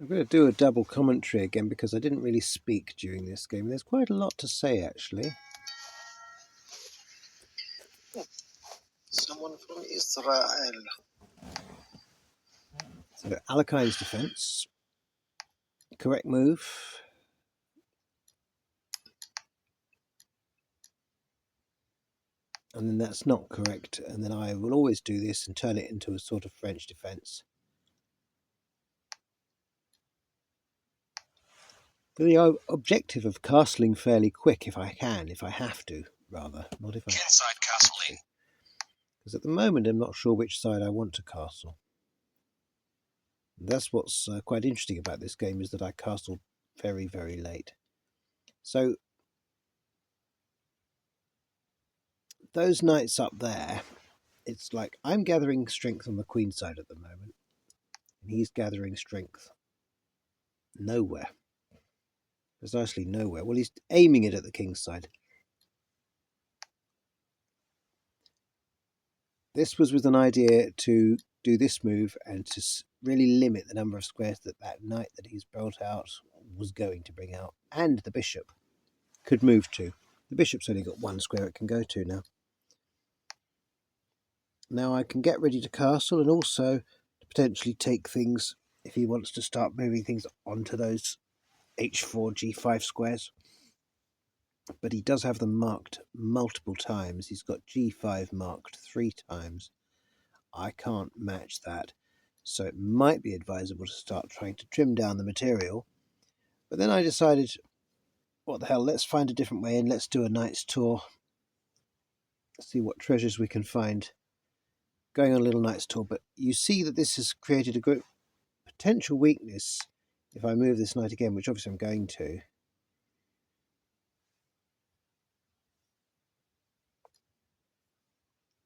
I'm going to do a double commentary again because I didn't really speak during this game. There's quite a lot to say, actually. Someone from Israel. So, Alekhine's defense. Correct move. And then that's not correct. And then I will always do this and turn it into a sort of French defense. The objective of castling fairly quick if I can, if I have to, rather. Not if I Inside castle have to. Because at the moment I'm not sure which side I want to castle. And that's what's quite interesting about this game, is that I castle very, very late. So those knights up there, it's like I'm gathering strength on the queen side at the moment, and he's gathering strength nowhere. Precisely nowhere. Well, he's aiming it at the king's side. This was with an idea to do this move and to really limit the number of squares that that knight that he's built out was going to bring out, and the bishop could move to. The bishop's only got one square it can go to now. Now I can get ready to castle and also to potentially take things if he wants to start moving things onto those h4, g5 squares. But he does have them marked multiple times. He's got g5 marked 3 times. I can't match that. So it might be advisable to start trying to trim down the material. But then I decided, what the hell, let's find a different way in. Let's do a knight's tour. See what treasures we can find. Going on a little knight's tour. But you see that this has created a great potential weakness if I move this knight again, which obviously I'm going to.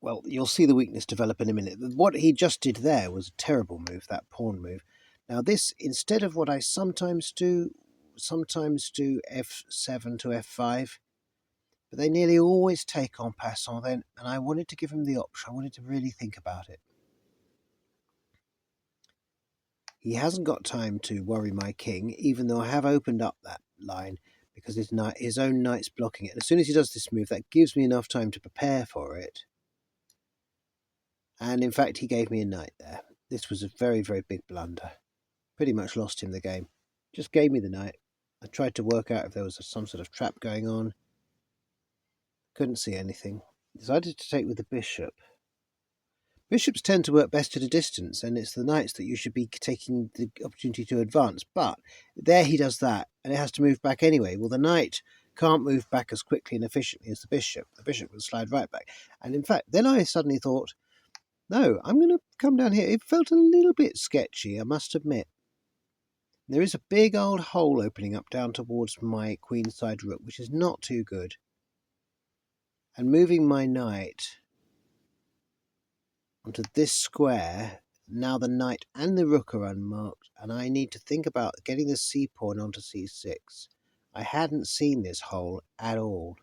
Well, you'll see the weakness develop in a minute. What he just did there was a terrible move, that pawn move. Now this, instead of what I sometimes do f7 to f5, but they nearly always take en passant then, and I wanted to give him the option. I wanted to really think about it. He hasn't got time to worry my king, even though I have opened up that line, because his own knight's blocking it. And as soon as he does this move, that gives me enough time to prepare for it. And in fact, he gave me a knight there. This was a very, very big blunder. Pretty much lost him the game. Just gave me the knight. I tried to work out if there was some sort of trap going on. Couldn't see anything. Decided to take with the bishop. Bishops tend to work best at a distance, and it's the knights that you should be taking the opportunity to advance. But there he does that, and it has to move back anyway. Well, the knight can't move back as quickly and efficiently as the bishop. The bishop will slide right back. And in fact, then I suddenly thought, no, I'm going to come down here. It felt a little bit sketchy, I must admit. There is a big old hole opening up down towards my queenside rook, which is not too good. And moving my knight onto this square, now the knight and the rook are unmarked, and I need to think about getting the c-pawn onto c6. I hadn't seen this hole at all.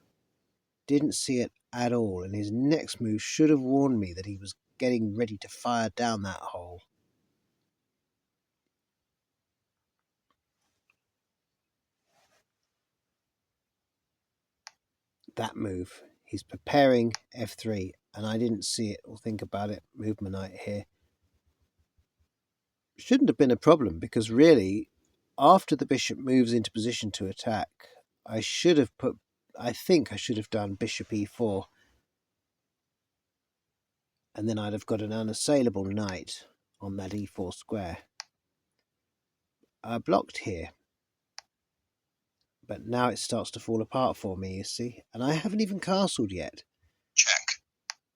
Didn't see it at all, and his next move should have warned me that he was getting ready to fire down that hole. That move. He's preparing f3, and I didn't see it or think about it. Move my knight here. Shouldn't have been a problem, because really, after the bishop moves into position to attack, I think I should have done bishop e4, and then I'd have got an unassailable knight on that e4 square. I blocked here, but now it starts to fall apart for me, you see, and I haven't even castled yet. Check.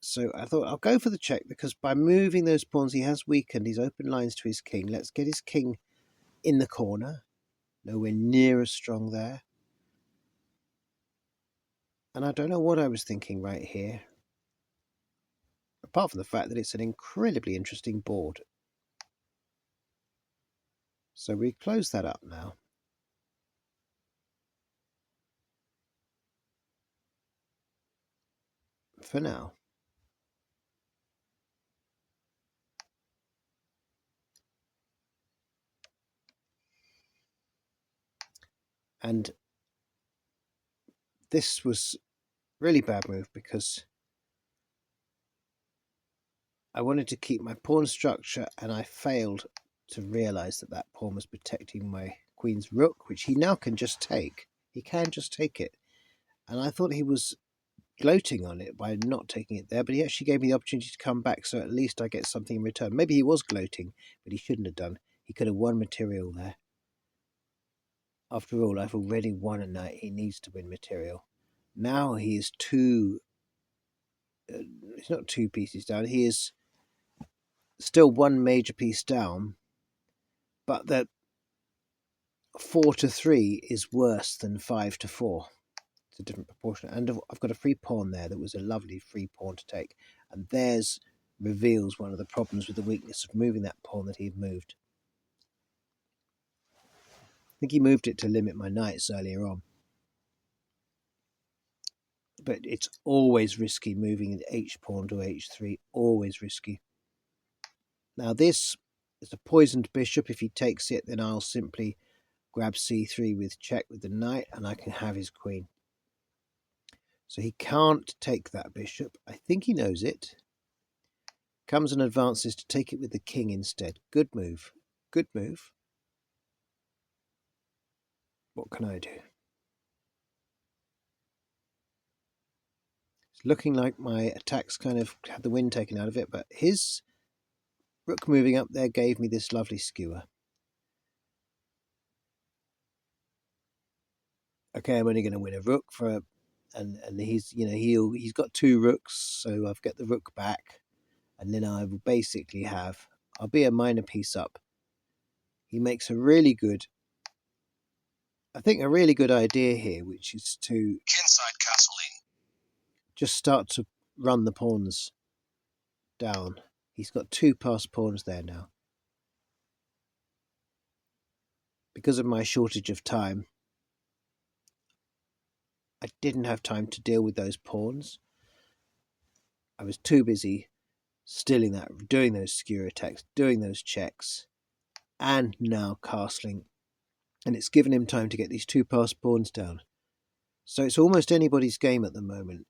So I thought I'll go for the check, because by moving those pawns he has weakened his open lines to his king. Let's get his king in the corner. Nowhere near as strong there. And I don't know what I was thinking right here, apart from the fact that it's an incredibly interesting board. So we close that up now. For now. And this was really bad move because I wanted to keep my pawn structure, and I failed to realise that that pawn was protecting my queen's rook, which he now can just take. He can just take it. And I thought he was gloating on it by not taking it there, but he actually gave me the opportunity to come back, so at least I get something in return. Maybe he was gloating, but he shouldn't have done. He could have won material there. After all, I've already won a knight. He needs to win material. Now he is he's not 2 pieces down. He is still 1 major piece down, but that 4 to 3 is worse than 5 to 4. It's a different proportion. And I've got a free pawn there that was a lovely free pawn to take. And there's reveals one of the problems with the weakness of moving that pawn that he'd moved. I think he moved it to limit my knights earlier on. But it's always risky moving the h-pawn to h3. Always risky. Now this is a poisoned bishop. If he takes it, then I'll simply grab c3 with check with the knight, and I can have his queen. So he can't take that bishop. I think he knows it. Comes and advances to take it with the king instead. Good move. Good move. What can I do? It's looking like my attacks kind of had the wind taken out of it, but his rook moving up there gave me this lovely skewer. Okay, I'm only going to win a rook for, and he's he's got 2 rooks, so I've got the rook back, and then I will basically have, I'll be a minor piece up. He makes a really good, I think a really good idea here, which is to Kinside Castling. just start to run the pawns down. He's got 2 passed pawns there now. Because of my shortage of time, I didn't have time to deal with those pawns. I was too busy stealing that, doing those skewer attacks, doing those checks, and now castling. And it's given him time to get these 2 passed pawns down. So it's almost anybody's game at the moment.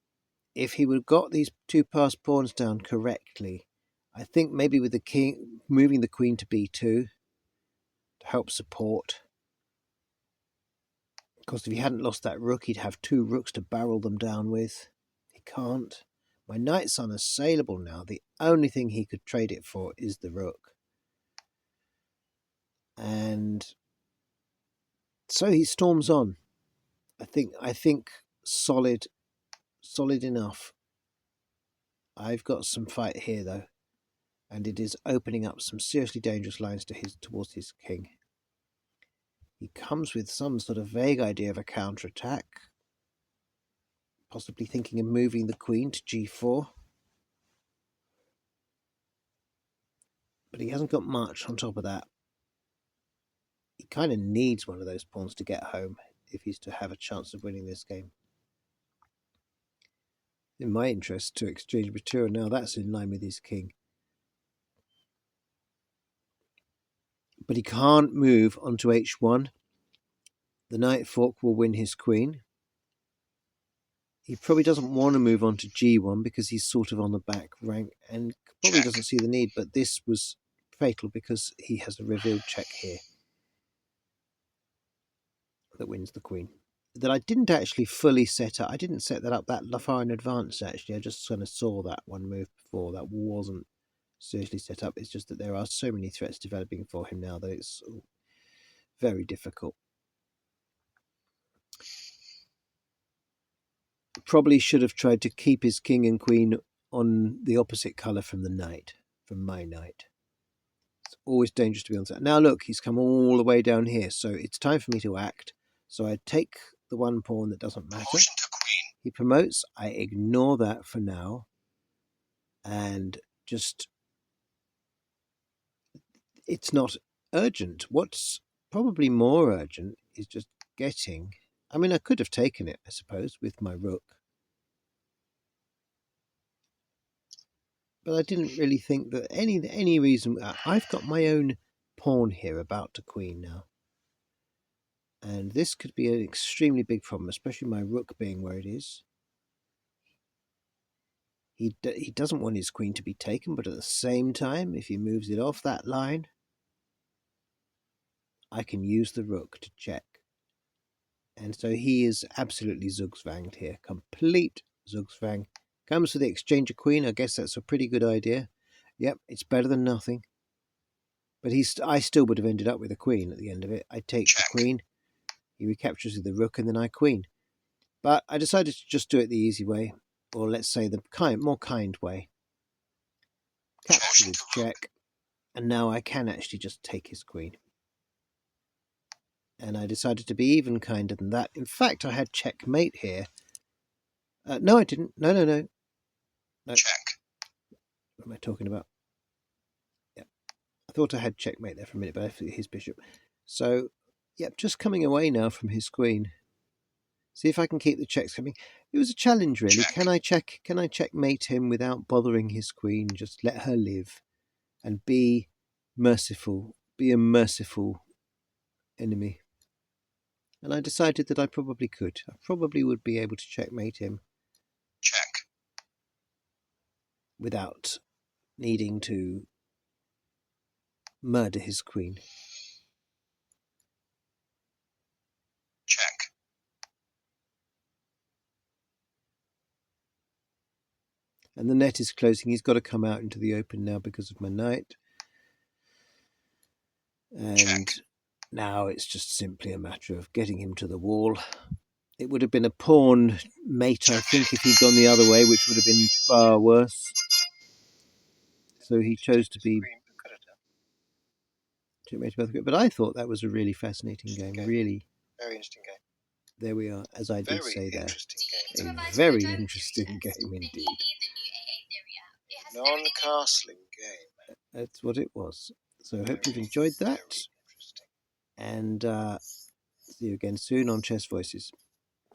If he would have got these 2 passed pawns down correctly, I think maybe with the king, moving the queen to b2 to help support. Because if he hadn't lost that rook, he'd have 2 rooks to barrel them down with. He can't. My knight's unassailable now. The only thing he could trade it for is the rook. And so he storms on. I think solid enough. I've got some fight here though, and it is opening up some seriously dangerous lines towards his king. He comes with some sort of vague idea of a counterattack, possibly thinking of moving the queen to g4. But he hasn't got much on top of that. He kind of needs one of those pawns to get home if he's to have a chance of winning this game. In my interest to exchange material. Now that's in line with his king. But he can't move onto h1. The knight fork will win his queen. He probably doesn't want to move on to g1 because he's sort of on the back rank and probably doesn't see the need, but this was fatal because he has a revealed check here that wins the queen. That I didn't actually fully set up. I didn't set that up that far in advance, actually. I just kind of saw that one move before. That wasn't seriously set up. It's just that there are so many threats developing for him now that it's very difficult. Probably should have tried to keep his king and queen on the opposite colour from the knight, from my knight. It's always dangerous to be on that. Now look, he's come all the way down here, so it's time for me to act. So I take the 1 pawn that doesn't matter. Promotion to queen. He promotes. I ignore that for now. And just, it's not urgent. What's probably more urgent is just getting, I mean, I could have taken it, I suppose, with my rook. But I didn't really think that any reason. I've got my own pawn here about to queen now. And this could be an extremely big problem, especially my rook being where it is. He doesn't want his queen to be taken, but at the same time, if he moves it off that line, I can use the rook to check. And so he is absolutely zugzwanged here. Complete zugzwang. Comes for the exchange of queen. I guess that's a pretty good idea. Yep, it's better than nothing. But I still would have ended up with a queen at the end of it. I take the queen. He recaptures with the rook, and then I queen. But I decided to just do it the easy way, or let's say the more kind way. Capture with check, and now I can actually just take his queen. And I decided to be even kinder than that. In fact, I had checkmate here. No, I didn't. No. Check. What am I talking about? Yeah, I thought I had checkmate there for a minute, but I forget his bishop. So, yep, just coming away now from his queen. See if I can keep the checks coming. It was a challenge, really. Check. Can I checkmate him without bothering his queen? Just let her live, and be merciful. Be a merciful enemy. And I decided that I probably could. I probably would be able to checkmate him. Check. Without needing to murder his queen. Check. And the net is closing. He's got to come out into the open now because of my knight. And check. Now it's just simply a matter of getting him to the wall. It would have been a pawn mate, I think, if he'd gone the other way, which would have been far worse. So he chose to be checkmate. But I thought that was a really fascinating game. Really. Very interesting game. There we are, as I did say there. Game. A very interesting game indeed. Non-castling game. That's what it was. So I hope you've enjoyed that. And see you again soon on Chess Voices.